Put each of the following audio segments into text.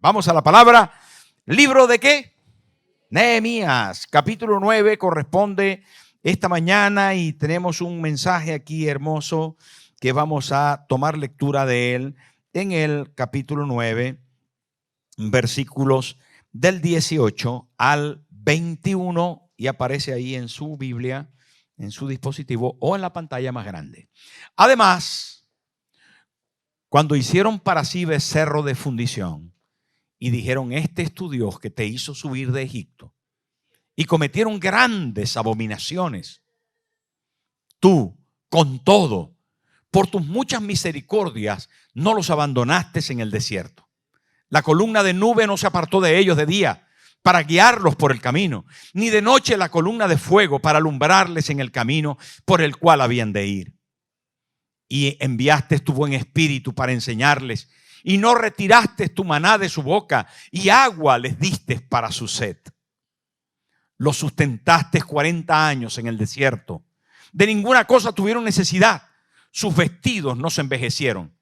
Vamos a la palabra. ¿Libro de qué? Nehemías, capítulo 9 corresponde esta mañana y tenemos un mensaje aquí hermoso que vamos a tomar lectura de él en el capítulo 9, versículos del 18 al 21 y aparece ahí en su Biblia, en su dispositivo o en la pantalla más grande. Además, cuando hicieron para sí becerro de fundición y dijeron: este es tu Dios que te hizo subir de Egipto, y cometieron grandes abominaciones, tú con todo, por tus muchas misericordias, no los abandonaste en el desierto. La columna de nube no se apartó de ellos de día para guiarlos por el camino, ni de noche la columna de fuego para alumbrarles en el camino por el cual habían de ir. Y enviaste tu buen espíritu para enseñarles, y no retiraste tu maná de su boca, y agua les diste para su sed. Los sustentaste 40 años en el desierto. De ninguna cosa tuvieron necesidad. Sus vestidos no se envejecieron,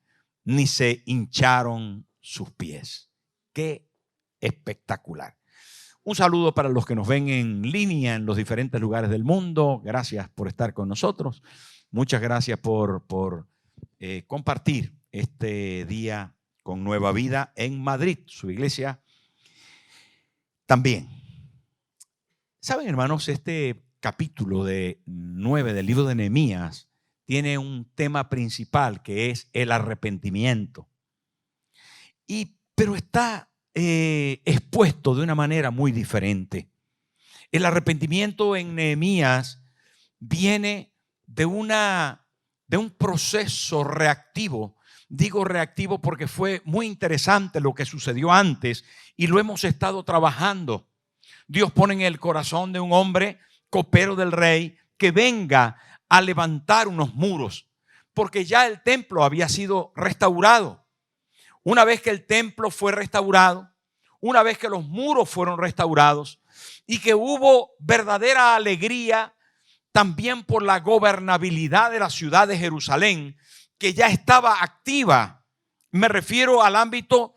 ni se hincharon sus pies. ¡Qué espectacular! Un saludo para los que nos ven en línea en los diferentes lugares del mundo. Gracias por estar con nosotros. Muchas gracias por compartir este día con Nueva Vida en Madrid, su iglesia también. Saben, hermanos, este capítulo 9 del libro de Nehemías tiene un tema principal que es el arrepentimiento. Pero está expuesto de una manera muy diferente. El arrepentimiento en Nehemías viene de un proceso reactivo. Digo reactivo porque fue muy interesante lo que sucedió antes y lo hemos estado trabajando. Dios pone en el corazón de un hombre copero del rey que venga a levantar unos muros, porque ya el templo había sido restaurado. Una vez que el templo fue restaurado, una vez que los muros fueron restaurados y que hubo verdadera alegría también por la gobernabilidad de la ciudad de Jerusalén, que ya estaba activa. Me refiero al ámbito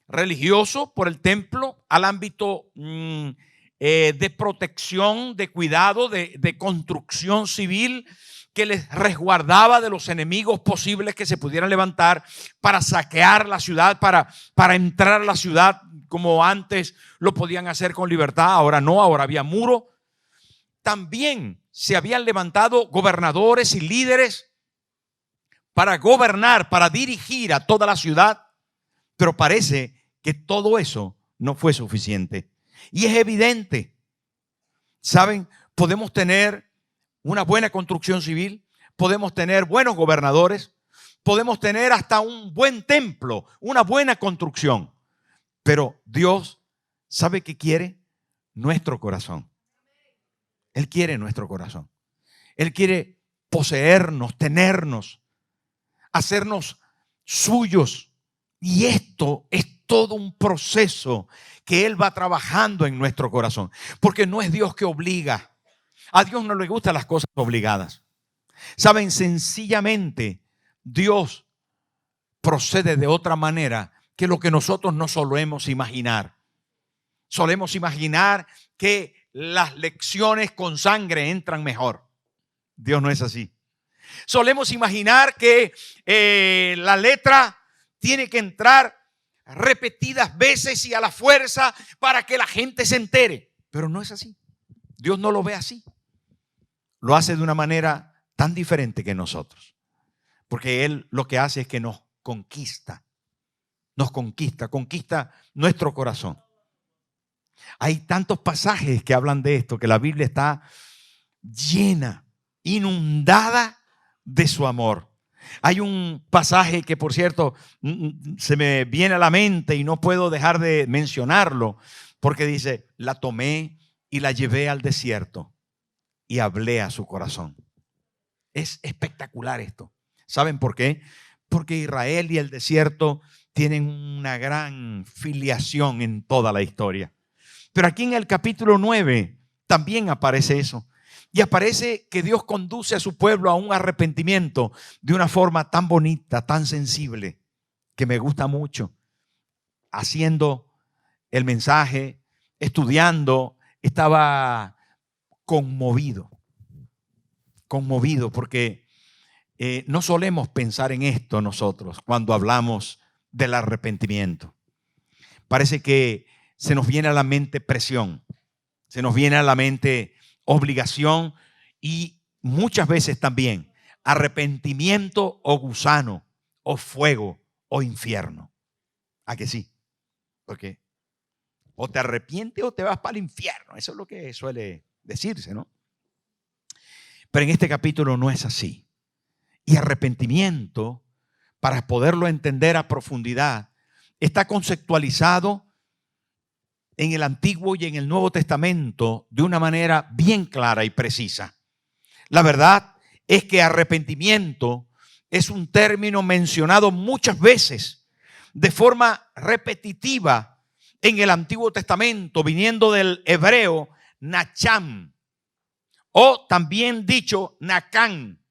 religioso por el templo, al ámbito de protección, de cuidado, de construcción civil que les resguardaba de los enemigos posibles que se pudieran levantar para saquear la ciudad, para entrar a la ciudad como antes lo podían hacer con libertad. Ahora no, ahora había muro. También se habían levantado gobernadores y líderes para gobernar, para dirigir a toda la ciudad, pero parece que todo eso no fue suficiente. Y es evidente, ¿saben? Podemos tener una buena construcción civil, podemos tener buenos gobernadores, podemos tener hasta un buen templo, una buena construcción, pero Dios ¿sabe qué quiere? Nuestro corazón. Él quiere nuestro corazón. Él quiere poseernos, tenernos, hacernos suyos. Y esto es todo un proceso que Él va trabajando en nuestro corazón. Porque no es Dios que obliga. A Dios no le gustan las cosas obligadas. Saben, sencillamente Dios procede de otra manera que lo que nosotros no solemos imaginar. Solemos imaginar que las lecciones con sangre entran mejor. Dios no es así. Solemos imaginar que la letra tiene que entrar repetidas veces y a la fuerza para que la gente se entere. Pero no es así. Dios no lo ve así. Lo hace de una manera tan diferente que nosotros. Porque Él lo que hace es que nos conquista. Nos conquista, conquista nuestro corazón. Hay tantos pasajes que hablan de esto, que la Biblia está llena, inundada de su amor. Hay un pasaje que, por cierto, se me viene a la mente y no puedo dejar de mencionarlo, porque dice: la tomé y la llevé al desierto y hablé a su corazón. Es espectacular esto. ¿Saben por qué? Porque Israel y el desierto tienen una gran filiación en toda la historia. Pero aquí en el capítulo 9 también aparece eso. Y aparece que Dios conduce a su pueblo a un arrepentimiento de una forma tan bonita, tan sensible, que me gusta mucho, haciendo el mensaje, estudiando, estaba conmovido porque no solemos pensar en esto nosotros cuando hablamos del arrepentimiento. Parece que se nos viene a la mente presión, se nos viene a la mente obligación y muchas veces también arrepentimiento o gusano o fuego o infierno. ¿A que sí? Porque o te arrepientes o te vas para el infierno. Eso es lo que suele decirse, ¿no? Pero en este capítulo no es así. Y arrepentimiento, para poderlo entender a profundidad, está conceptualizado en el Antiguo y en el Nuevo Testamento de una manera bien clara y precisa. La verdad es que arrepentimiento es un término mencionado muchas veces de forma repetitiva en el Antiguo Testamento, viniendo del hebreo nacham, o también dicho nakán.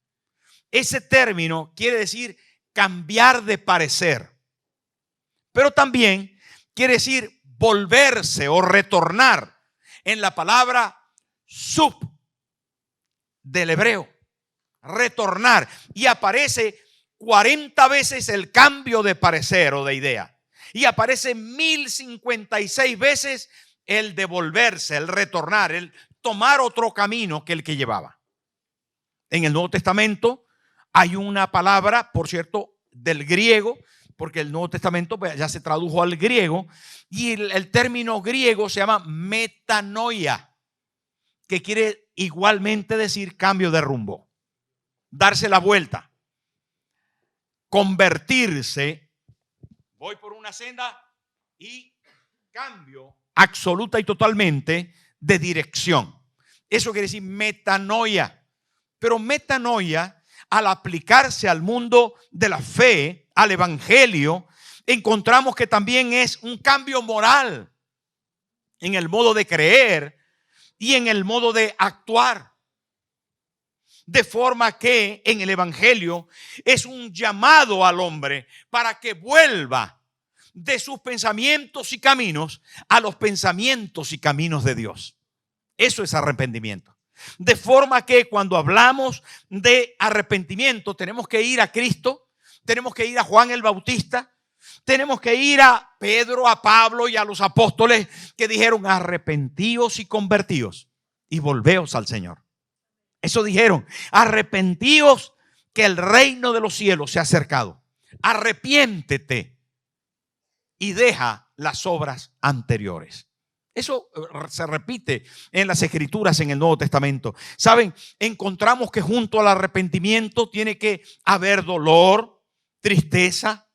Ese término quiere decir cambiar de parecer, pero también quiere decir volverse o retornar en la palabra sub del hebreo, retornar, y aparece 40 veces el cambio de parecer o de idea, y aparece 1056 veces el devolverse, el retornar, el tomar otro camino que el que llevaba. En el Nuevo Testamento hay una palabra, por cierto, del griego, porque el Nuevo Testamento ya se tradujo al griego, y el término griego se llama metanoia, que quiere igualmente decir cambio de rumbo, darse la vuelta, convertirse. Voy por una senda y cambio absoluta y totalmente de dirección. Eso quiere decir metanoia. Pero metanoia, al aplicarse al mundo de la fe, al evangelio, encontramos que también es un cambio moral en el modo de creer y en el modo de actuar. De forma que en el evangelio es un llamado al hombre para que vuelva de sus pensamientos y caminos a los pensamientos y caminos de Dios. Eso es arrepentimiento. De forma que cuando hablamos de arrepentimiento tenemos que ir a Cristo, tenemos que ir a Juan el Bautista, tenemos que ir a Pedro, a Pablo y a los apóstoles que dijeron: arrepentíos y convertíos y volveos al Señor. Eso dijeron: arrepentíos, que el reino de los cielos se ha acercado. Arrepiéntete y deja las obras anteriores. Eso se repite en las Escrituras en el Nuevo Testamento. ¿Saben? Encontramos que junto al arrepentimiento tiene que haber dolor, tristeza,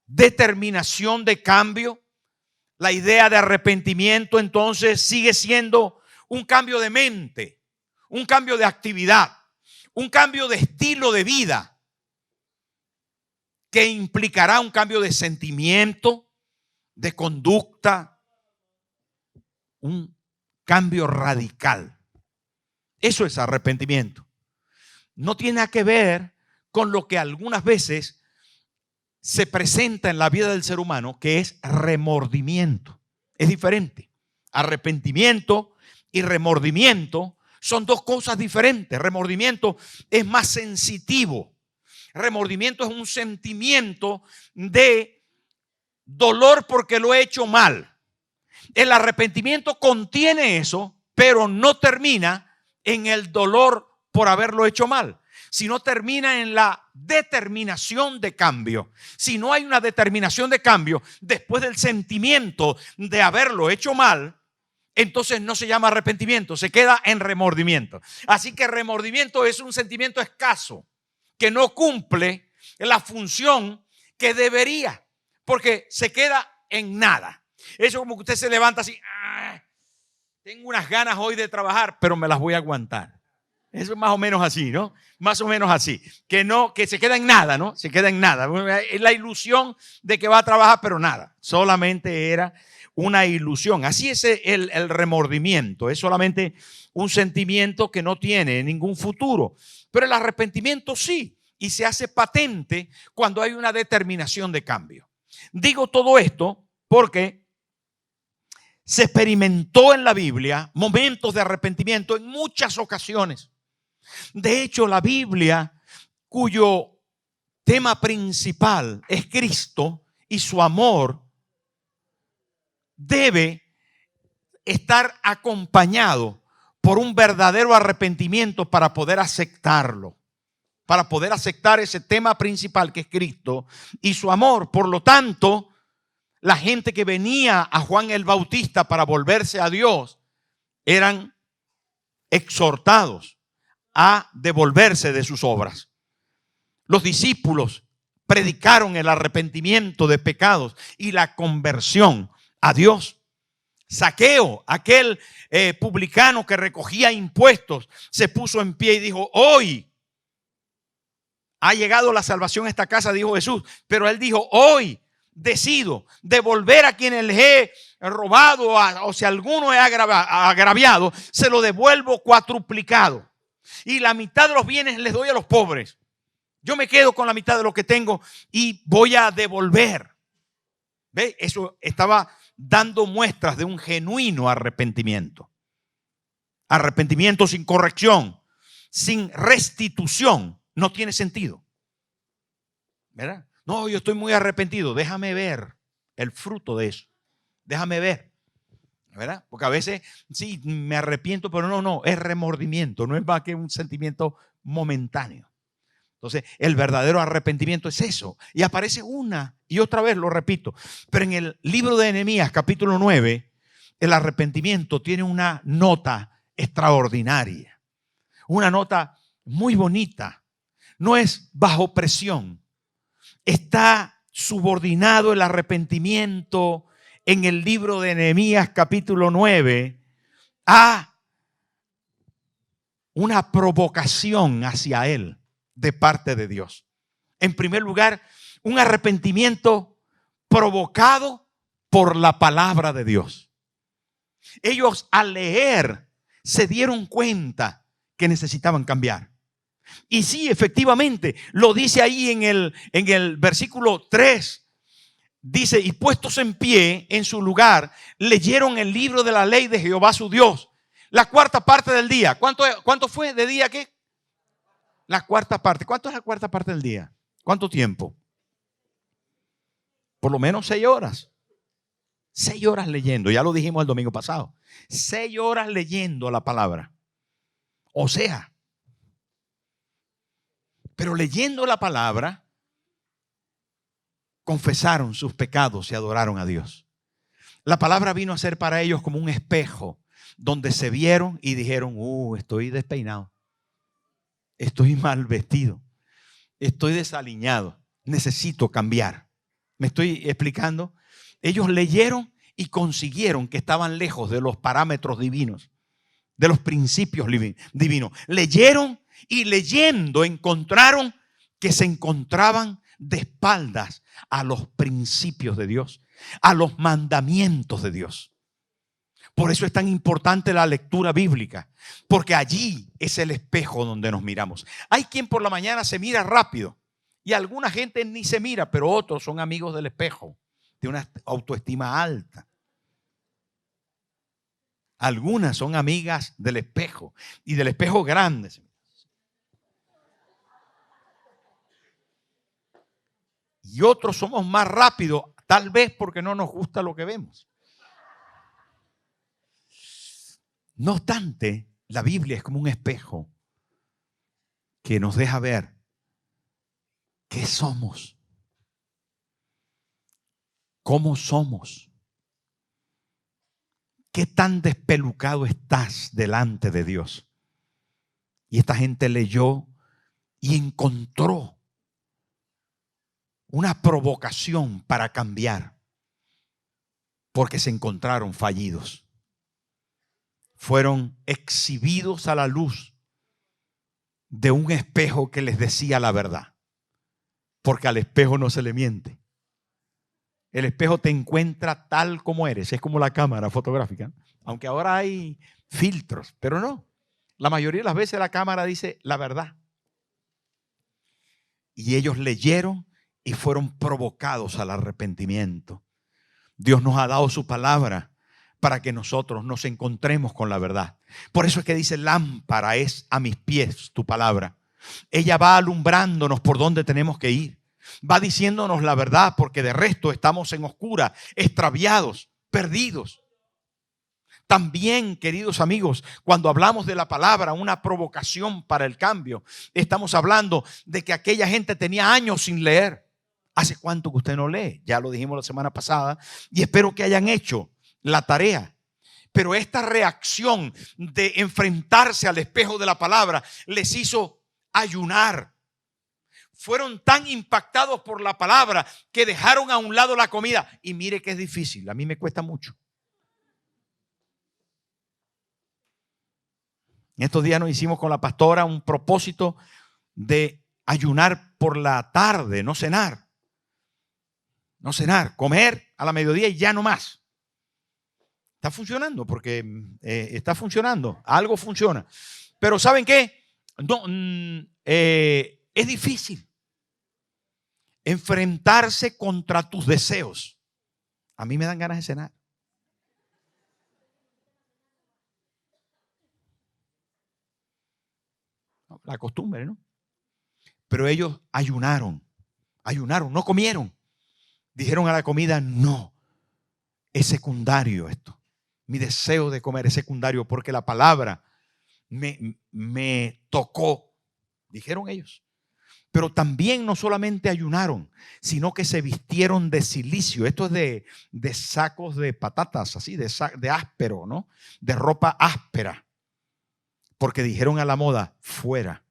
determinación de cambio. La idea de arrepentimiento entonces sigue siendo un cambio de mente, un cambio de actividad, un cambio de estilo de vida que implicará un cambio de sentimiento, de conducta, un cambio radical. Eso es arrepentimiento. No tiene nada que ver con lo que algunas veces se presenta en la vida del ser humano, que es remordimiento. Es diferente. Arrepentimiento y remordimiento son dos cosas diferentes. Remordimiento es más sensitivo. Remordimiento es un sentimiento de dolor porque lo he hecho mal. El arrepentimiento contiene eso, pero no termina en el dolor por haberlo hecho mal, sino termina en la determinación de cambio. Si no hay una determinación de cambio después del sentimiento de haberlo hecho mal, entonces no se llama arrepentimiento, se queda en remordimiento. Así que remordimiento es un sentimiento escaso que no cumple la función que debería, porque se queda en nada. Eso como que usted se levanta así: tengo unas ganas hoy de trabajar, pero me las voy a aguantar. Eso es más o menos así, ¿no? Más o menos así. Que se queda en nada, ¿no? Se queda en nada. Es la ilusión de que va a trabajar, pero nada. Solamente era una ilusión. Así es el remordimiento. Es solamente un sentimiento que no tiene ningún futuro. Pero el arrepentimiento sí. Y se hace patente cuando hay una determinación de cambio. Digo todo esto porque se experimentó en la Biblia momentos de arrepentimiento en muchas ocasiones. De hecho, la Biblia, cuyo tema principal es Cristo y su amor, debe estar acompañado por un verdadero arrepentimiento para poder aceptarlo, para poder aceptar ese tema principal que es Cristo y su amor. Por lo tanto, la gente que venía a Juan el Bautista para volverse a Dios eran exhortados a devolverse de sus obras. Los discípulos predicaron el arrepentimiento de pecados y la conversión a Dios. Zaqueo, aquel publicano que recogía impuestos, se puso en pie y dijo: hoy ha llegado la salvación a esta casa, dijo Jesús. Pero él dijo: hoy decido devolver a quienes les he robado, o si alguno he agraviado, se lo devuelvo cuatruplicado. Y la mitad de los bienes les doy a los pobres. Yo me quedo con la mitad de lo que tengo y voy a devolver. ¿Ve? Eso estaba dando muestras de un genuino arrepentimiento. Arrepentimiento sin corrección, sin restitución, no tiene sentido. ¿Verdad? No, yo estoy muy arrepentido. Déjame ver el fruto de eso. Déjame ver. ¿Verdad? Porque a veces sí, me arrepiento, pero no, es remordimiento. No es más que un sentimiento momentáneo. Entonces, el verdadero arrepentimiento es eso. Y aparece una y otra vez, lo repito. Pero en el libro de Nehemías, capítulo 9, el arrepentimiento tiene una nota extraordinaria. Una nota muy bonita. No es bajo presión. Está subordinado el arrepentimiento en el libro de Nehemías, capítulo 9, a una provocación hacia él de parte de Dios. En primer lugar, un arrepentimiento provocado por la palabra de Dios. Ellos al leer se dieron cuenta que necesitaban cambiar. Y sí, efectivamente, lo dice ahí en el versículo 3. Dice: y puestos en pie en su lugar, leyeron el libro de la ley de Jehová su Dios. La cuarta parte del día. ¿Cuánto fue de día qué? La cuarta parte. ¿Cuánto es la cuarta parte del día? ¿Cuánto tiempo? Por lo menos 6 horas. 6 horas leyendo. Ya lo dijimos el domingo pasado. 6 horas leyendo la palabra. O sea, pero leyendo la palabra, confesaron sus pecados y adoraron a Dios. La palabra vino a ser para ellos como un espejo donde se vieron y dijeron: estoy despeinado. Estoy mal vestido. Estoy desaliñado. Necesito cambiar. ¿Me estoy explicando? Ellos leyeron y consiguieron que estaban lejos de los parámetros divinos, de los principios divinos. Leyeron y leyendo encontraron que se encontraban de espaldas a los principios de Dios, a los mandamientos de Dios. Por eso es tan importante la lectura bíblica, porque allí es el espejo donde nos miramos. Hay quien por la mañana se mira rápido y alguna gente ni se mira, pero otros son amigos del espejo, de una autoestima alta. Algunas son amigas del espejo y del espejo grande. Y otros somos más rápidos, tal vez porque no nos gusta lo que vemos. No obstante, la Biblia es como un espejo que nos deja ver qué somos, cómo somos, qué tan despelucado estás delante de Dios. Y esta gente leyó y encontró una provocación para cambiar, porque se encontraron fallidos. Fueron exhibidos a la luz de un espejo que les decía la verdad, porque al espejo no se le miente. El espejo te encuentra tal como eres. Es como la cámara fotográfica, aunque ahora hay filtros, pero no. La mayoría de las veces la cámara dice la verdad. Y ellos leyeron y fueron provocados al arrepentimiento. Dios nos ha dado su palabra para que nosotros nos encontremos con la verdad. Por eso es que dice: lámpara es a mis pies tu palabra. Ella va alumbrándonos por donde tenemos que ir. Va diciéndonos la verdad, porque de resto estamos en oscura, extraviados, perdidos. También, queridos amigos, cuando hablamos de la palabra, una provocación para el cambio, estamos hablando de que aquella gente tenía años sin leer. ¿Hace cuánto que usted no lee? Ya lo dijimos la semana pasada y espero que hayan hecho la tarea. Pero esta reacción de enfrentarse al espejo de la palabra les hizo ayunar. Fueron tan impactados por la palabra que dejaron a un lado la comida. Y mire que es difícil, a mí me cuesta mucho. En estos días nos hicimos con la pastora un propósito de ayunar por la tarde, no cenar. No cenar, comer a la mediodía y ya no más. Está funcionando porque está funcionando, algo funciona. Pero ¿saben qué? No, es difícil enfrentarse contra tus deseos. A mí me dan ganas de cenar. La costumbre, ¿no? Pero ellos ayunaron, no comieron. Dijeron a la comida: no, es secundario esto. Mi deseo de comer es secundario porque la palabra me tocó, dijeron ellos. Pero también no solamente ayunaron, sino que se vistieron de cilicio. Esto es de sacos de patatas, así, de áspero, ¿no? De ropa áspera. Porque dijeron a la moda: fuera.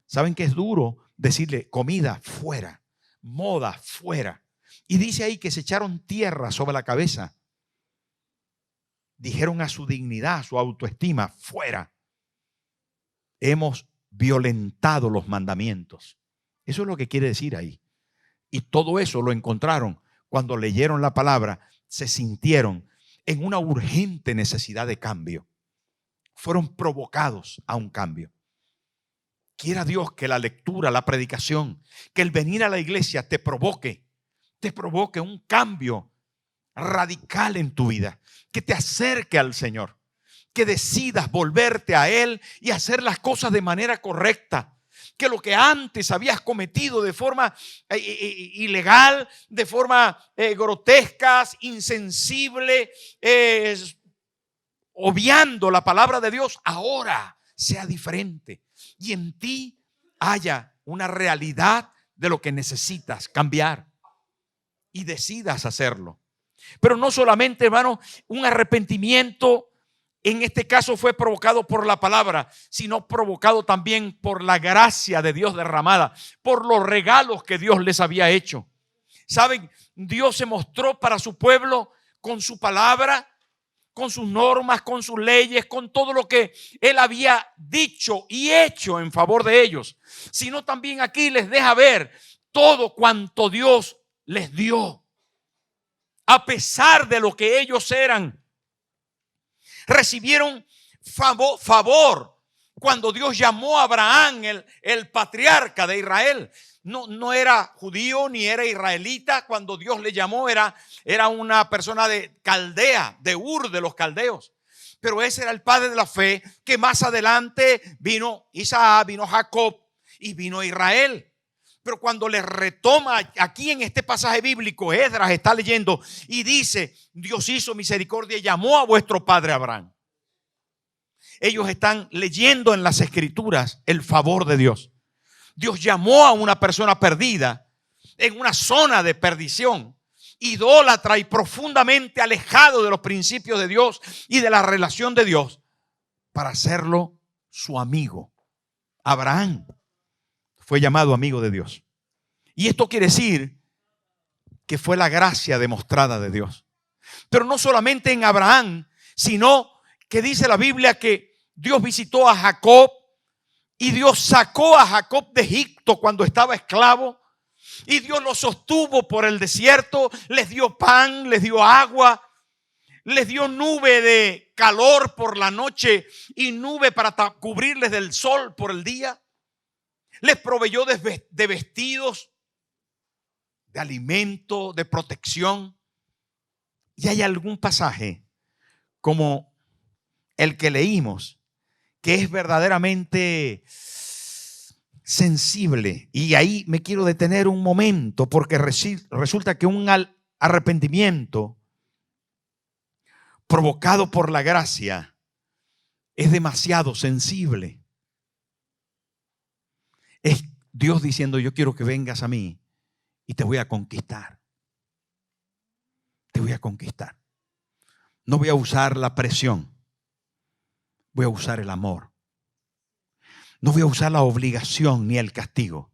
¿Saben que es duro decirle comida fuera, moda fuera? Y dice ahí que se echaron tierra sobre la cabeza. Dijeron a su dignidad, a su autoestima: fuera. Hemos violentado los mandamientos. Eso es lo que quiere decir ahí. Y todo eso lo encontraron cuando leyeron la palabra, se sintieron en una urgente necesidad de cambio. Fueron provocados a un cambio. Quiera Dios que la lectura, la predicación, que el venir a la iglesia te provoque un cambio radical en tu vida, que te acerque al Señor, que decidas volverte a Él y hacer las cosas de manera correcta, que lo que antes habías cometido de forma ilegal, de forma grotesca, insensible, obviando la palabra de Dios, ahora sea diferente y en ti haya una realidad de lo que necesitas cambiar y decidas hacerlo. Pero no solamente, hermano, un arrepentimiento en este caso fue provocado por la palabra, sino provocado también por la gracia de Dios derramada, por los regalos que Dios les había hecho. ¿Saben? Dios se mostró para su pueblo con su palabra, con sus normas, con sus leyes, con todo lo que Él había dicho y hecho en favor de ellos. Sino también aquí les deja ver todo cuanto Dios les dio. A pesar de lo que ellos eran, recibieron favor cuando Dios llamó a Abraham, el patriarca de Israel. No era judío ni era israelita. Cuando Dios le llamó era una persona de Caldea, de Ur de los caldeos. Pero ese era el padre de la fe, que más adelante vino Isaac, vino Jacob y vino Israel. Pero cuando les retoma aquí en este pasaje bíblico, Esdras está leyendo y dice: Dios hizo misericordia y llamó a vuestro padre Abraham. Ellos están leyendo en las escrituras el favor de Dios. Dios llamó a una persona perdida en una zona de perdición, idólatra y profundamente alejado de los principios de Dios y de la relación de Dios, para hacerlo su amigo. Abraham fue llamado amigo de Dios. Y esto quiere decir que fue la gracia demostrada de Dios. Pero no solamente en Abraham, sino que dice la Biblia que Dios visitó a Jacob y Dios sacó a Jacob de Egipto cuando estaba esclavo. Y Dios lo sostuvo por el desierto, les dio pan, les dio agua, les dio nube de calor por la noche y nube para cubrirles del sol por el día. Les proveyó de vestidos, de alimento, de protección. Y hay algún pasaje como el que leímos, que es verdaderamente sensible. Y ahí me quiero detener un momento, porque resulta que un arrepentimiento provocado por la gracia es demasiado sensible. Es Dios diciendo: yo quiero que vengas a mí y te voy a conquistar. Te voy a conquistar. No voy a usar la presión. Voy a usar el amor. No voy a usar la obligación ni el castigo.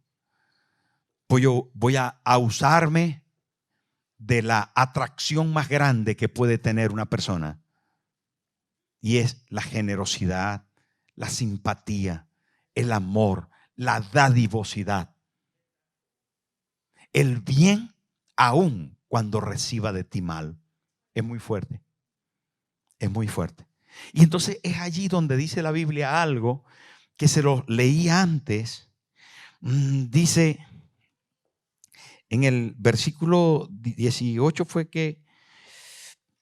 Voy a usarme de la atracción más grande que puede tener una persona. Y es la generosidad, la simpatía, el amor, la dadivosidad. El bien aun cuando reciba de ti mal. Es muy fuerte. Es muy fuerte. Y entonces es allí donde dice la Biblia algo que se lo leí antes. Dice en el versículo 18 fue que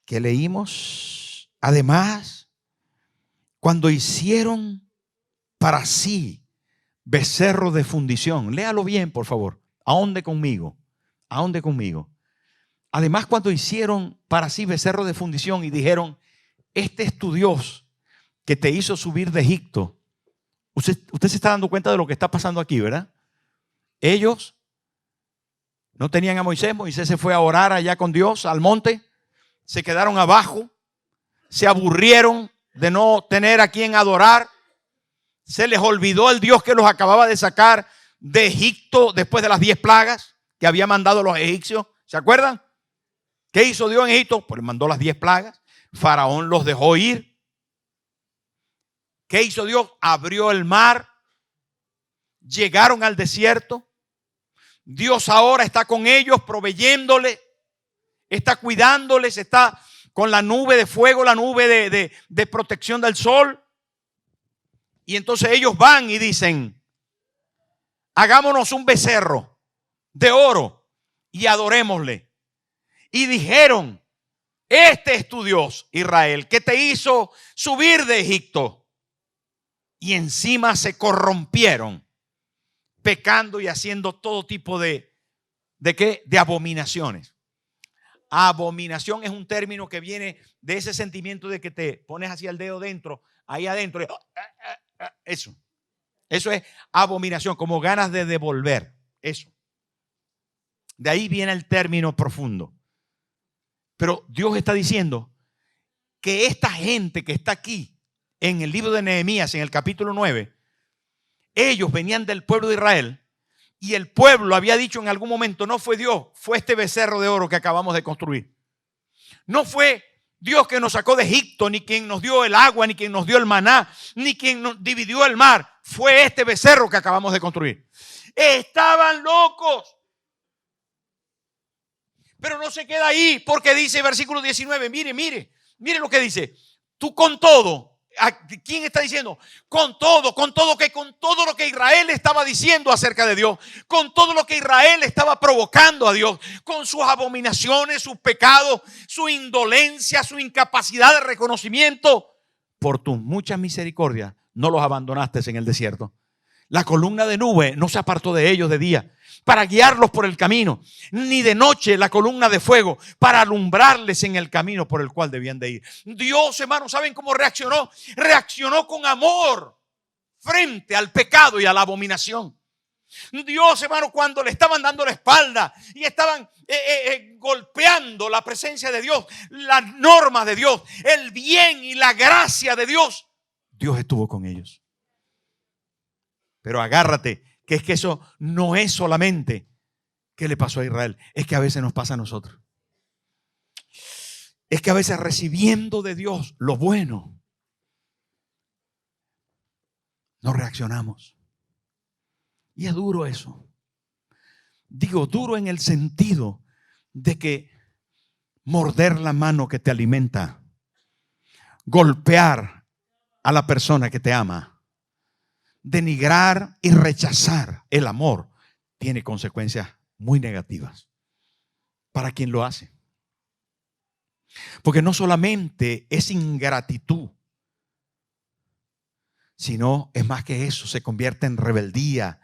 leímos: además, cuando hicieron para sí becerro de fundición. Léalo bien, por favor. Ahonde conmigo. Ahonde conmigo. Además, cuando hicieron para sí becerro de fundición y dijeron: este es tu Dios que te hizo subir de Egipto. Usted se está dando cuenta de lo que está pasando aquí, ¿verdad? Ellos no tenían a Moisés. Moisés se fue a orar allá con Dios al monte. Se quedaron abajo. Se aburrieron de no tener a quien adorar. Se les olvidó el Dios que los acababa de sacar de Egipto después de las 10 plagas que había mandado los egipcios. ¿Se acuerdan? ¿Qué hizo Dios en Egipto? Pues mandó las 10 plagas. Faraón los dejó ir. ¿Qué hizo Dios? Abrió el mar. Llegaron al desierto. Dios ahora está con ellos, proveyéndoles, está cuidándoles, está con la nube de fuego, la nube de protección del sol. Y entonces ellos van y dicen: hagámonos un becerro de oro y adorémosle. Y dijeron: este es tu Dios, Israel, que te hizo subir de Egipto. Y encima se corrompieron, pecando y haciendo todo tipo ¿de qué? De abominaciones. Abominación es un término que viene de ese sentimiento de que te pones así el dedo dentro, ahí adentro. Eso es abominación, como ganas de devolver. Eso. De ahí viene el término profundo. Pero Dios está diciendo que esta gente que está aquí en el libro de Nehemías, en el capítulo 9, ellos venían del pueblo de Israel y el pueblo había dicho en algún momento: no fue Dios, fue este becerro de oro que acabamos de construir. No fue Dios que nos sacó de Egipto, ni quien nos dio el agua, ni quien nos dio el maná, ni quien nos dividió el mar. Fue este becerro que acabamos de construir. Estaban locos. Pero no se queda ahí, porque dice versículo 19, mire lo que dice: tú con todo. ¿Quién está diciendo? Con todo lo que Israel estaba diciendo acerca de Dios, con todo lo que Israel estaba provocando a Dios, con sus abominaciones, sus pecados, su indolencia, su incapacidad de reconocimiento, por tus muchas misericordias no los abandonaste en el desierto. La columna de nube no se apartó de ellos de día para guiarlos por el camino, ni de noche la columna de fuego para alumbrarles en el camino por el cual debían de ir. Dios, hermanos, ¿saben cómo reaccionó? Reaccionó con amor frente al pecado y a la abominación. Dios, hermano, cuando le estaban dando la espalda y estaban golpeando la presencia de Dios, las normas de Dios, el bien y la gracia de Dios, Dios estuvo con ellos. Pero agárrate, que es que eso no es solamente que le pasó a Israel, es que a veces nos pasa a nosotros. Es que a veces recibiendo de Dios lo bueno, no reaccionamos. Y es duro eso. Digo, duro en el sentido de que morder la mano que te alimenta, golpear a la persona que te ama, denigrar y rechazar el amor tiene consecuencias muy negativas para quien lo hace. Porque no solamente es ingratitud, sino es más que eso, se convierte en rebeldía,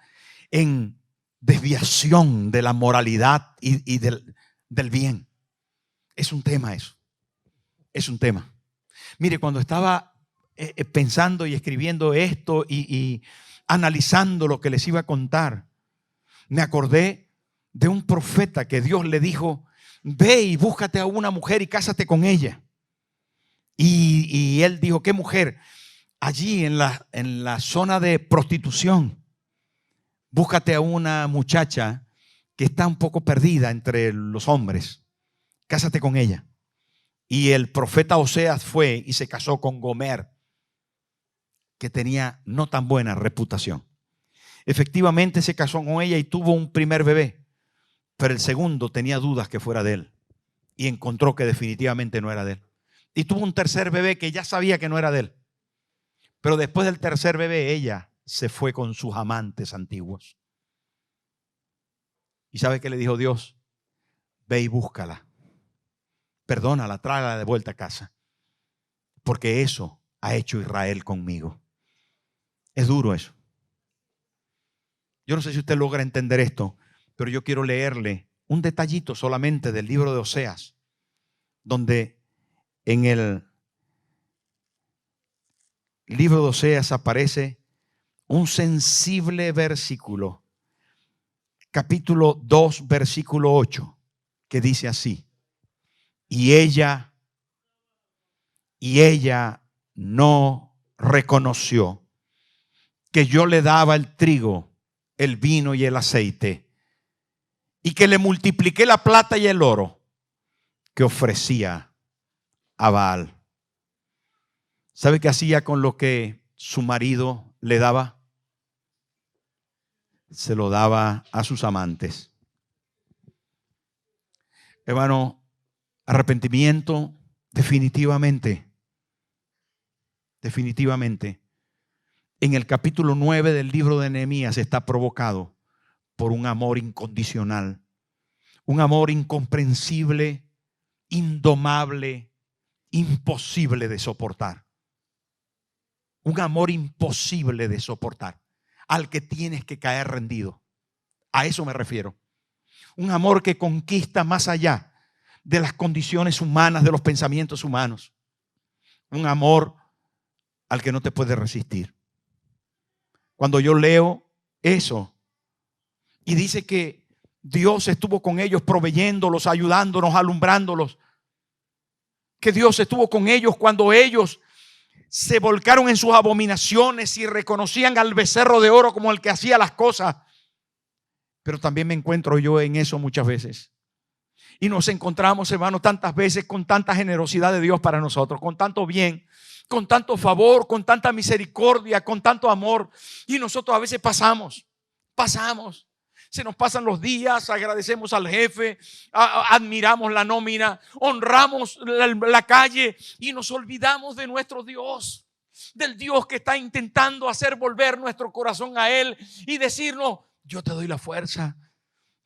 en desviación de la moralidad y del bien. Es un tema eso, es un tema. Mire, cuando estaba pensando y escribiendo esto y analizando lo que les iba a contar, me acordé de un profeta que Dios le dijo: ve y búscate a una mujer y cásate con ella. Y él dijo: ¿qué mujer? Allí en la zona de prostitución. Búscate a una muchacha que está un poco perdida entre los hombres. Cásate con ella. Y el profeta Oseas fue y se casó con Gomer, que tenía no tan buena reputación. Efectivamente se casó con ella y tuvo un primer bebé, pero el segundo tenía dudas que fuera de él y encontró que definitivamente no era de él. Y tuvo un tercer bebé que ya sabía que no era de él. Pero después del tercer bebé ella se fue con sus amantes antiguos. ¿Y sabe qué le dijo Dios? Ve y búscala. Perdónala, tráela de vuelta a casa. Porque eso ha hecho Israel conmigo. Es duro eso. Yo no sé si usted logra entender esto, pero yo quiero leerle un detallito solamente del libro de Oseas, donde en el libro de Oseas aparece un sensible versículo, capítulo 2, versículo 8, que dice así: y ella no reconoció que yo le daba el trigo, el vino y el aceite, y que le multipliqué la plata y el oro que ofrecía a Baal. ¿Sabe qué hacía con lo que su marido le daba? Se lo daba a sus amantes. Hermano, arrepentimiento definitivamente en el capítulo 9 del libro de Nehemías está provocado por un amor incondicional, un amor incomprensible, indomable, imposible de soportar. Un amor imposible de soportar, al que tienes que caer rendido. A eso me refiero. Un amor que conquista más allá de las condiciones humanas, de los pensamientos humanos. Un amor al que no te puedes resistir. Cuando yo leo eso y dice que Dios estuvo con ellos proveyéndolos, ayudándonos, alumbrándolos, que Dios estuvo con ellos cuando ellos se volcaron en sus abominaciones y reconocían al becerro de oro como el que hacía las cosas. Pero también me encuentro yo en eso muchas veces. Y nos encontramos, hermanos, tantas veces con tanta generosidad de Dios para nosotros, con tanto bien, con tanto favor, con tanta misericordia, con tanto amor. Y nosotros a veces pasamos. Se nos pasan los días, agradecemos al jefe, admiramos la nómina, honramos la calle y nos olvidamos de nuestro Dios, del Dios que está intentando hacer volver nuestro corazón a Él y decirnos: yo te doy la fuerza,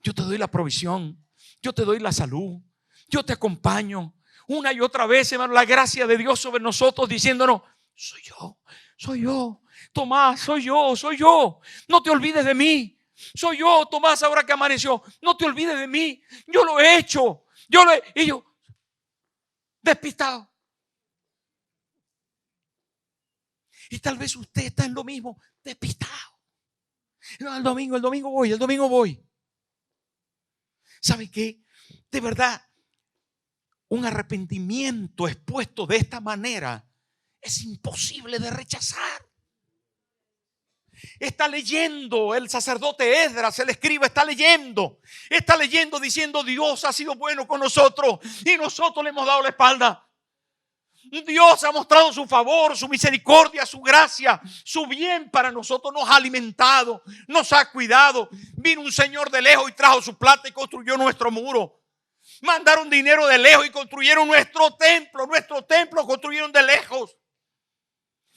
yo te doy la provisión, yo te doy la salud, yo te acompaño. Una y otra vez, hermano, la gracia de Dios sobre nosotros diciéndonos: soy yo, Tomás, soy yo, no te olvides de mí. Soy yo, Tomás, ahora que amaneció, no te olvides de mí. Yo lo he hecho. Y yo, despistado. Y tal vez usted está en lo mismo, despistado. No, el domingo voy. ¿Sabe qué? De verdad, un arrepentimiento expuesto de esta manera es imposible de rechazar. Está leyendo el sacerdote Esdras, el escriba, está leyendo diciendo: Dios ha sido bueno con nosotros y nosotros le hemos dado la espalda. Dios ha mostrado su favor, su misericordia, su gracia, su bien para nosotros. Nos ha alimentado, nos ha cuidado. Vino un señor de lejos y trajo su plata y construyó nuestro muro. Mandaron dinero de lejos y construyeron nuestro templo construyeron de lejos.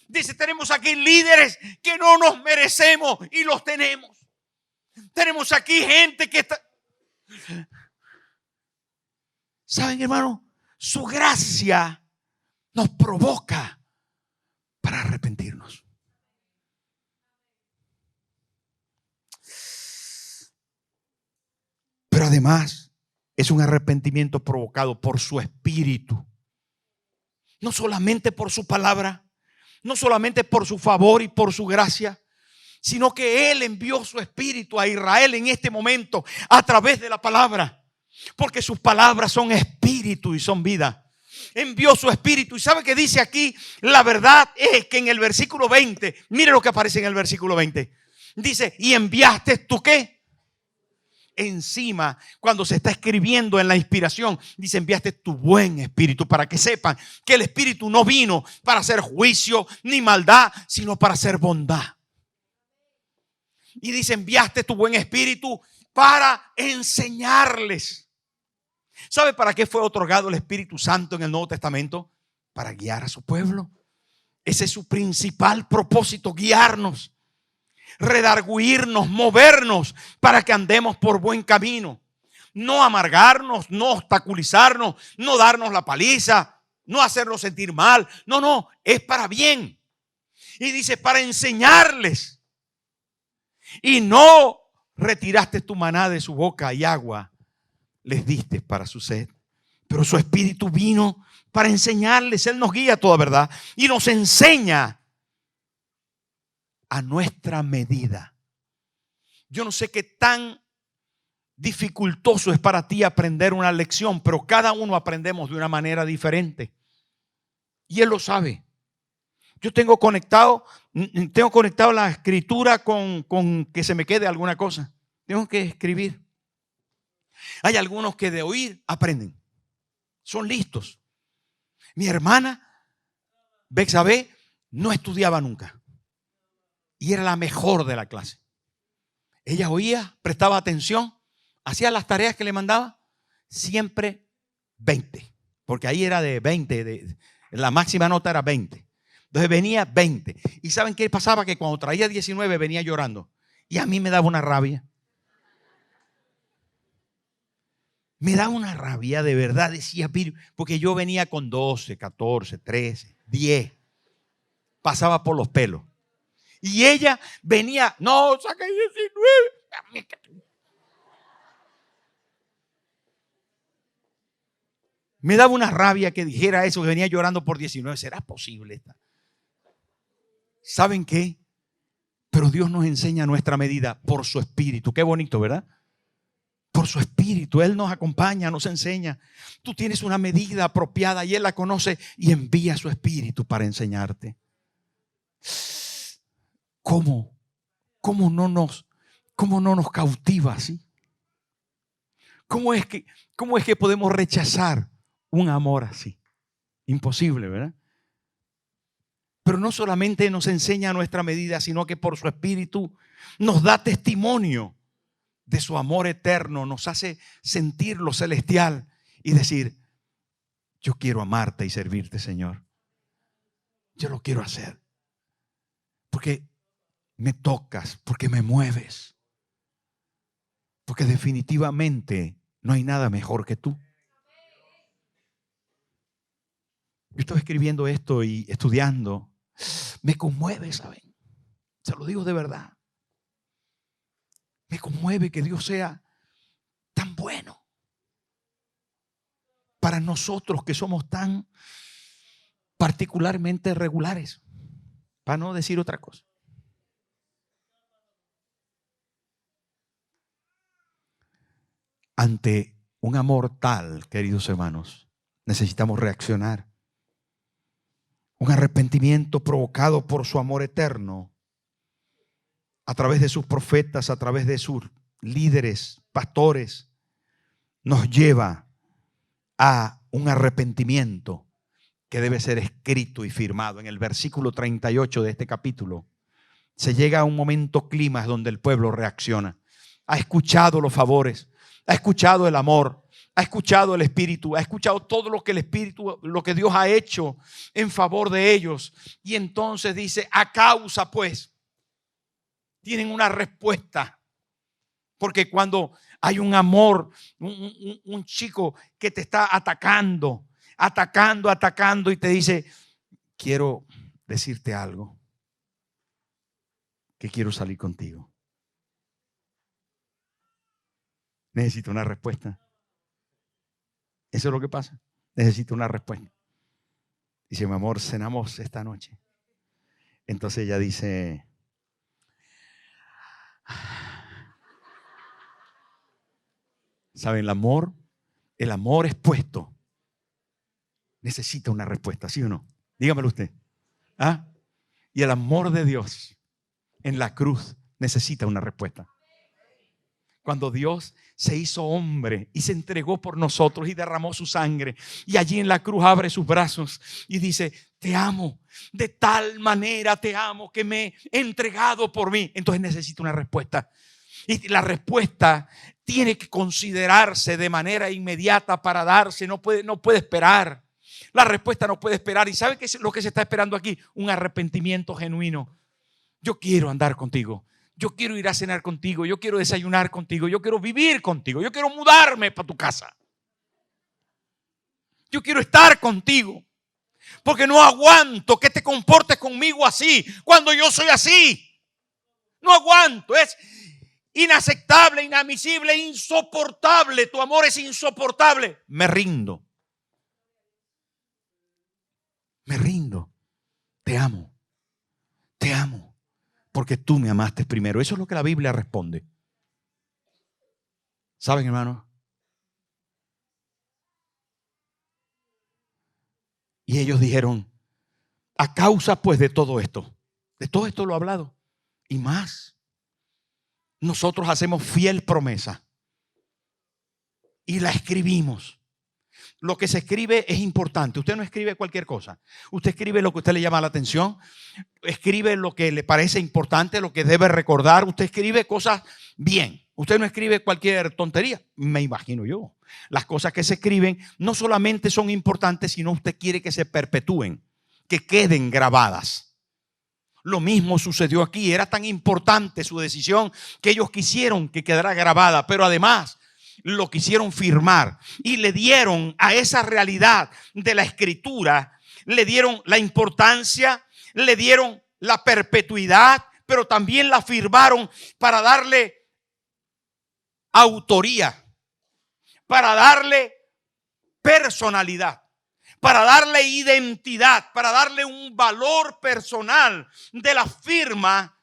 Dice: tenemos aquí líderes que no nos merecemos y los tenemos. Tenemos aquí gente que está... ¿Saben, hermano? su gracia nos provoca para arrepentirnos. Pero además es un arrepentimiento provocado por su Espíritu. No solamente por su palabra, no solamente por su favor y por su gracia, sino que Él envió su Espíritu a Israel en este momento a través de la palabra. Porque sus palabras son espíritu y son vida. Envió su Espíritu. ¿Y sabe qué dice aquí? La verdad es que en el versículo 20, mire lo que aparece en el versículo 20. Dice, ¿y enviaste tú qué? Encima, cuando se está escribiendo en la inspiración, dice, enviaste tu buen Espíritu, para que sepan que el Espíritu no vino para hacer juicio ni maldad, sino para hacer bondad. Y dice, enviaste tu buen Espíritu para enseñarles. ¿Sabe para qué fue otorgado el Espíritu Santo en el Nuevo Testamento? Para guiar a su pueblo. Ese es su principal propósito, guiarnos, redarguirnos, movernos para que andemos por buen camino. No amargarnos, no obstaculizarnos, no darnos la paliza, no hacernos sentir mal. No, es para bien. Y dice, para enseñarles. Y no retiraste tu maná de su boca y agua les diste para su sed. Pero su Espíritu vino para enseñarles. Él nos guía a toda verdad y nos enseña a nuestra medida. Yo no sé qué tan dificultoso es para ti aprender una lección, pero cada uno aprendemos de una manera diferente. Y Él lo sabe. Yo tengo conectado la escritura con que se me quede alguna cosa. Tengo que escribir. Hay algunos que de oír aprenden. Son listos. Mi hermana, Bexabé, no estudiaba nunca. Y era la mejor de la clase. Ella oía, prestaba atención, hacía las tareas que le mandaba, siempre 20. Porque ahí era de 20, la máxima nota era 20. Entonces venía 20. ¿Y saben qué pasaba? Que cuando traía 19 venía llorando. Y a mí me daba una rabia. Me daba una rabia, de verdad, decía, porque yo venía con 12, 14, 13, 10. Pasaba por los pelos. Y ella venía, no, saca 19. Me daba una rabia que dijera eso, que venía llorando por 19. ¿Será posible esta? ¿Saben qué? Pero Dios nos enseña nuestra medida por su Espíritu. Qué bonito, ¿verdad? Por su Espíritu, Él nos acompaña, nos enseña. Tú tienes una medida apropiada y Él la conoce y envía su Espíritu para enseñarte. ¿Cómo no nos cautiva así? ¿Cómo es que podemos rechazar un amor así? Imposible, ¿verdad? Pero no solamente nos enseña nuestra medida, sino que por su Espíritu nos da testimonio de su amor eterno, nos hace sentir lo celestial y decir, yo quiero amarte y servirte, Señor. Yo lo quiero hacer porque me tocas, porque me mueves, porque definitivamente no hay nada mejor que tú. Yo estaba escribiendo esto y estudiando, me conmueve, ¿saben? Se lo digo de verdad. Me conmueve que Dios sea tan bueno para nosotros que somos tan particularmente regulares, para no decir otra cosa. Ante un amor tal, queridos hermanos, necesitamos reaccionar. Un arrepentimiento provocado por su amor eterno a través de sus profetas, a través de sus líderes, pastores, nos lleva a un arrepentimiento que debe ser escrito y firmado. En el versículo 38 de este capítulo se llega a un momento clima donde el pueblo reacciona. Ha escuchado los favores, ha escuchado el amor, ha escuchado el Espíritu, ha escuchado todo lo que el Espíritu, lo que Dios ha hecho en favor de ellos. Y entonces dice, a causa pues, tienen una respuesta. Porque cuando hay un amor, un chico que te está atacando, atacando y te dice, quiero decirte algo, que quiero salir contigo. Necesito una respuesta. Eso es lo que pasa. Necesito una respuesta. Dice, mi amor, cenamos esta noche. Entonces ella dice, ¿saben? El amor expuesto necesita una respuesta, ¿sí o no? Dígamelo usted. ¿Ah? Y el amor de Dios en la cruz necesita una respuesta. Cuando Dios se hizo hombre y se entregó por nosotros y derramó su sangre, y allí en la cruz abre sus brazos y dice, te amo, de tal manera te amo que me he entregado por mí. Entonces necesito una respuesta. Y la respuesta tiene que considerarse de manera inmediata para darse. No puede esperar. La respuesta no puede esperar. ¿Y sabe qué es lo que se está esperando aquí? Un arrepentimiento genuino. Yo quiero andar contigo. Yo quiero ir a cenar contigo. Yo quiero desayunar contigo. Yo quiero vivir contigo. Yo quiero mudarme para tu casa. Yo quiero estar contigo. Porque no aguanto que te comportes conmigo así cuando yo soy así. No aguanto. Es inaceptable, inadmisible, insoportable. Tu amor es insoportable. Me rindo. Me rindo. Te amo. Te amo. Porque tú me amaste primero. Eso es lo que la Biblia responde. ¿Saben, hermano? Y ellos dijeron, a causa pues de todo esto lo he hablado y más, nosotros hacemos fiel promesa y la escribimos. Lo que se escribe es importante. Usted no escribe cualquier cosa. Usted escribe lo que a usted le llama la atención. Escribe lo que le parece importante, lo que debe recordar. Usted escribe cosas bien. Usted no escribe cualquier tontería, me imagino yo. Las cosas que se escriben no solamente son importantes, sino usted quiere que se perpetúen, que queden grabadas. Lo mismo sucedió aquí. Era tan importante su decisión que ellos quisieron que quedara grabada, pero además lo quisieron firmar y le dieron a esa realidad de la escritura, le dieron la importancia, le dieron la perpetuidad, pero también la firmaron para darle autoría, para darle personalidad, para darle identidad, para darle un valor personal de la firma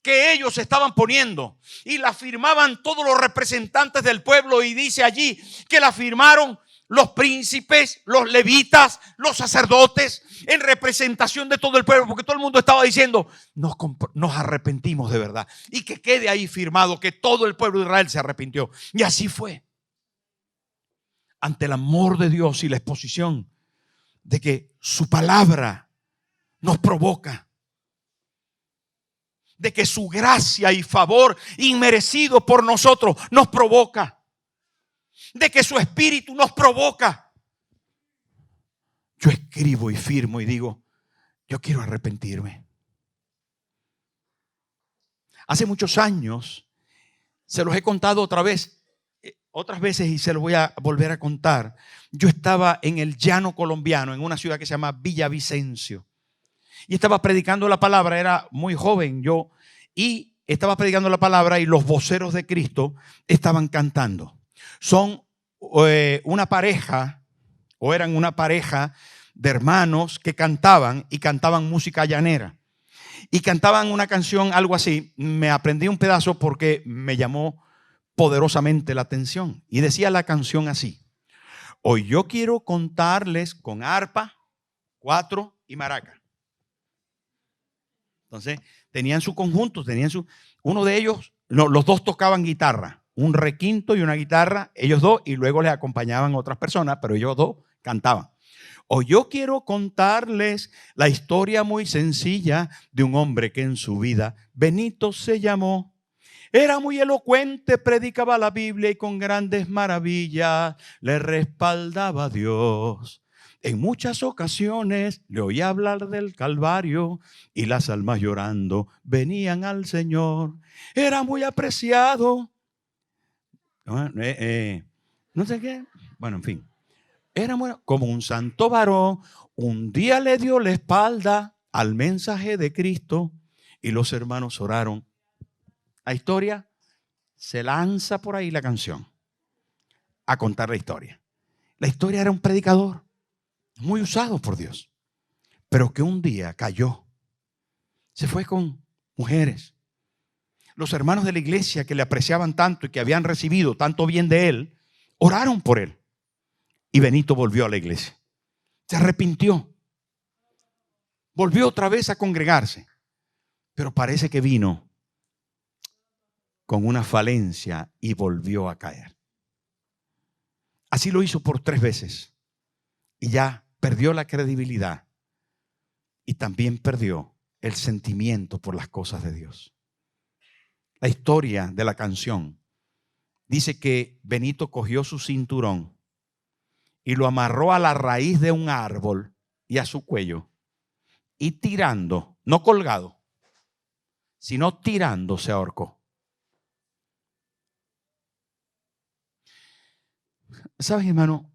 que ellos estaban poniendo. Y la firmaban todos los representantes del pueblo, y dice allí que la firmaron los príncipes, los levitas, los sacerdotes, en representación de todo el pueblo, porque todo el mundo estaba diciendo, nos arrepentimos de verdad. Y que quede ahí firmado que todo el pueblo de Israel se arrepintió. Y así fue. Ante el amor de Dios y la exposición de que su palabra nos provoca, de que su gracia y favor inmerecido por nosotros nos provoca, de que su espíritu nos provoca, yo escribo y firmo y digo, yo quiero arrepentirme. Hace muchos años, se los he contado otras veces y se los voy a volver a contar. Yo estaba en el llano colombiano, en una ciudad que se llama Villavicencio. Y estaba predicando la palabra, era muy joven yo, y estaba predicando la palabra y los voceros de Cristo estaban cantando. Son una pareja, o eran una pareja de hermanos que cantaban y cantaban música llanera. Y cantaban una canción, algo así. Me aprendí un pedazo porque me llamó poderosamente la atención. Y decía la canción así: hoy yo quiero contarles con arpa, cuatro y maraca. Entonces, tenían su conjunto, uno de ellos, no, los dos tocaban guitarra, un requinto y una guitarra, ellos dos, y luego les acompañaban otras personas, pero ellos dos cantaban. Hoy yo quiero contarles la historia muy sencilla de un hombre que en su vida Benito se llamó. Era muy elocuente, predicaba la Biblia y con grandes maravillas le respaldaba a Dios. En muchas ocasiones le oí hablar del Calvario y las almas llorando venían al Señor. Era muy apreciado. No sé qué. Bueno, en fin. Era como un santo varón. Un día le dio la espalda al mensaje de Cristo y los hermanos oraron. La historia se lanza por ahí la canción a contar la historia. La historia era un predicador muy usado por Dios, pero que un día cayó. Se fue con mujeres. Los hermanos de la iglesia que le apreciaban tanto y que habían recibido tanto bien de él, oraron por él. Y Benito volvió a la iglesia. Se arrepintió. Volvió otra vez a congregarse. Pero parece que vino con una falencia y volvió a caer. Así lo hizo por 3 veces. Y ya perdió la credibilidad. Y también perdió el sentimiento por las cosas de Dios. La historia de la canción dice que Benito cogió su cinturón y lo amarró a la raíz de un árbol y a su cuello, y tirando, no colgado, sino tirando, se ahorcó. ¿Sabes, hermano?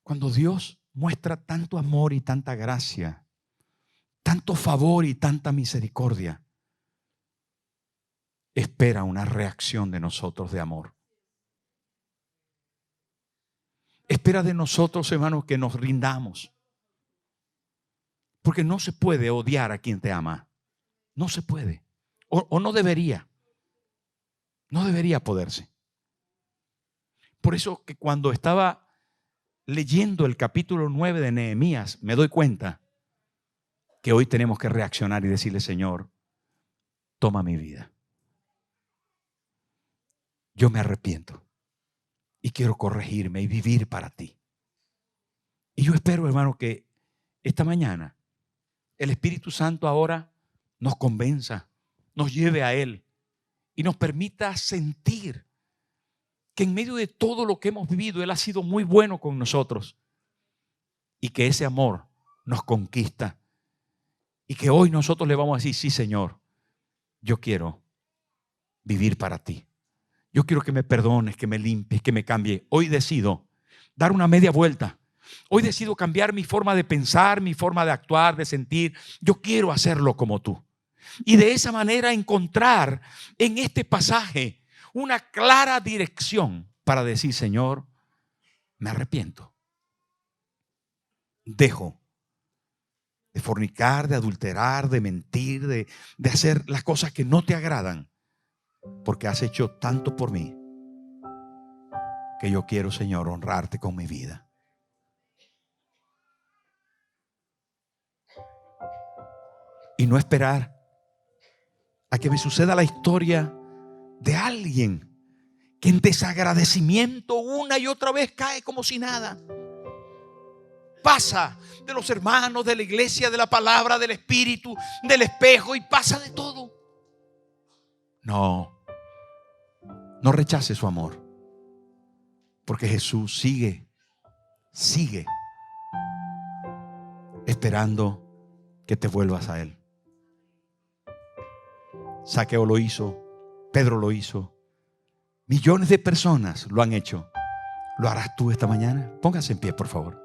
Cuando Dios muestra tanto amor y tanta gracia, tanto favor y tanta misericordia, espera una reacción de nosotros de amor. Espera de nosotros, hermanos, que nos rindamos. Porque no se puede odiar a quien te ama. No se puede. O no debería. No debería poderse. Por eso que cuando estaba leyendo el capítulo 9 de Nehemías, me doy cuenta que hoy tenemos que reaccionar y decirle: Señor, toma mi vida. Yo me arrepiento y quiero corregirme y vivir para ti. Y yo espero, hermano, que esta mañana el Espíritu Santo ahora nos convenza, nos lleve a Él y nos permita sentir que en medio de todo lo que hemos vivido, Él ha sido muy bueno con nosotros y que ese amor nos conquista y que hoy nosotros le vamos a decir: sí, Señor, yo quiero vivir para ti. Yo quiero que me perdones, que me limpies, que me cambie. Hoy decido dar una media vuelta. Hoy decido cambiar mi forma de pensar, mi forma de actuar, de sentir. Yo quiero hacerlo como tú. Y de esa manera encontrar en este pasaje una clara dirección para decir: Señor, me arrepiento. Dejo de fornicar, de adulterar, de mentir, de hacer las cosas que no te agradan, porque has hecho tanto por mí que yo quiero, Señor, honrarte con mi vida. Y no esperar a que me suceda la historia de alguien que en desagradecimiento una y otra vez cae como si nada. Pasa de los hermanos, de la iglesia, de la palabra, del Espíritu, del espejo, y pasa de todo. No rechaces su amor, porque Jesús sigue esperando que te vuelvas a Él. Zaqueo lo hizo, Pedro lo hizo, millones de personas lo han hecho. ¿Lo harás tú esta mañana? Póngase en pie, por favor.